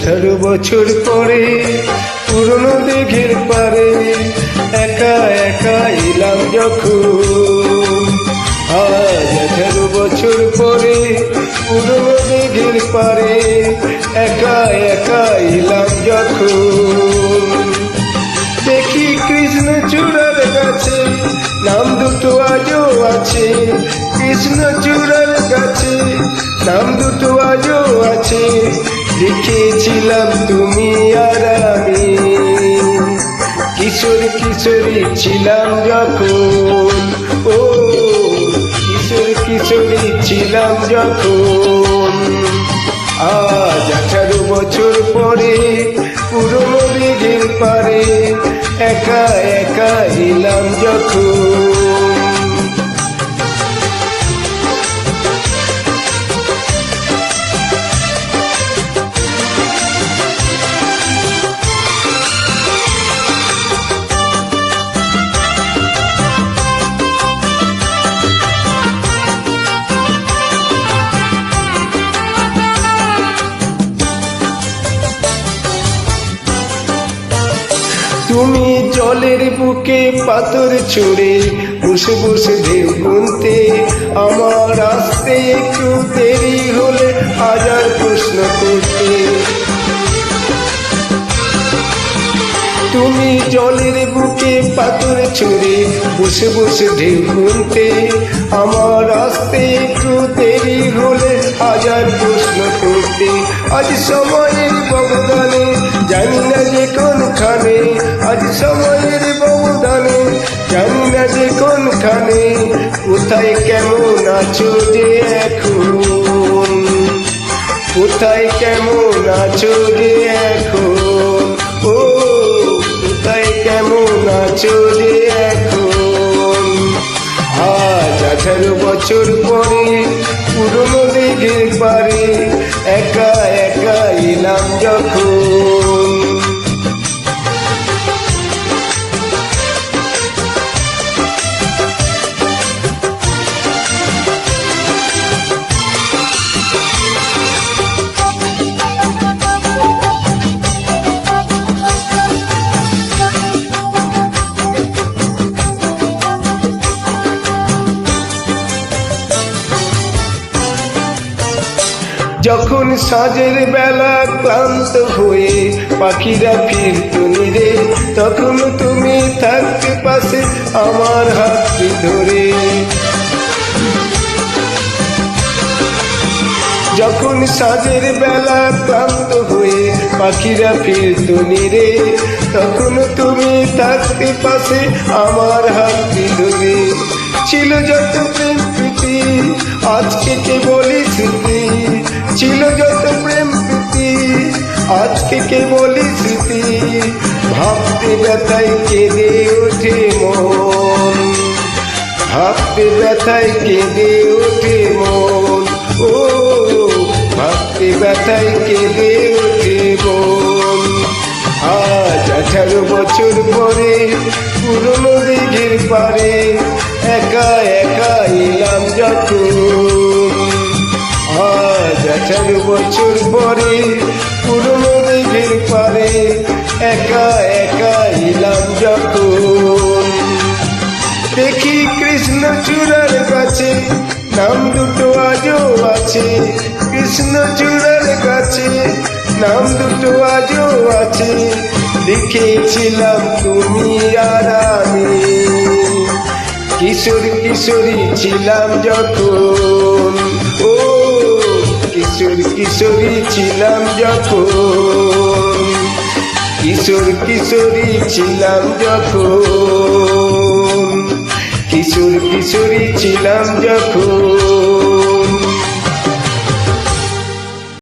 বছর পরে পুরনো দিঘির পারে একা একা এলাম যখন। আজ 18 বছর পরে পুরনো দিঘির পারে একা একা এলাম যখন। দেখি কৃষ্ণচূড়ার কাছে নাম দুটো আজও আছে, কৃষ্ণচূড়ার কাছে নাম দুটো আজও আছে। লিখেছিলাম তুমি আর আমি, কিশোর কিশোরী ছিলাম যখন। ও কিশোর কিশোরী ছিলাম যখন। আজ 18 বছর পরে পুরনো দিঘির পারে একা একা এলাম যখন। তুমি জলের বুকে পাথর ছুঁড়ে বসে বসে ঢেউ গুনতে, আমার আসতে একটু দেরি হলে হাজার প্রশ্ন করতে। তুমি জলের বুকে পাথর ছুঁড়ে বসে বসে ঢেউ গুনতে, আমার আসতে একটু দেরি হলে হাজার প্রশ্ন করতে। আজ সময়ের ব্যবধানে জানি না যে কোনখানে, আজ সময়ের ব্যবধানে জানি না যে কোনখানে, কোথায় কেমন আছো যে এখন, কোথায় কেমন আছো যে এখন। ও কোথায় কেমন আছো যে এখন। আজ 18 বছর পরে পুরনো দিঘির পারে একা একা এলাম যখন। যখন সাঁঝের বেলা ক্লান্ত হয়ে পাখিরা ফিরত নিরে, তখন তুমি থাকতে পাশে আমার হাতটি ধরে। যখন সাঁঝের বেলা ক্লান্ত হয়ে পাখিরা ফিরত নিরে, তখন তুমি থাকতে পাশে আমার হাতটি ধরে। ছিল যত প্রেম প্রীতি আজকে কেবলই স্মৃতি, ছিল যত প্রেম প্রীতি আজকে কেবলই স্মৃতি। ভাবতে ব্যথায় কেঁদে ওঠে মন, ভাবতে ব্যথায় কেঁদে ওঠে মন। ও ভাবতে ব্যথায় কেঁদে ওঠে মন। আজ 18 বছর পরে পুরনো দিঘির পারে একা একা এলাম যখন। আজ 18 বছর পরে পুরনো দিঘির পারে একা একা এলাম যখন। দেখি কৃষ্ণচূড়ার কাছে নাম দুটো আজও আছে, কৃষ্ণচূড়ার কাছে নাম দুটো আজও আছে। লিখেছিলাম তুমি আর আমি, কিশোর কিশোরী ছিলাম যখন। ও কিশোর কিশোরী ছিলাম যখন, কিশোর কিশোরী ছিলাম যখন, কিশোর কিশোরী ছিলাম যখন।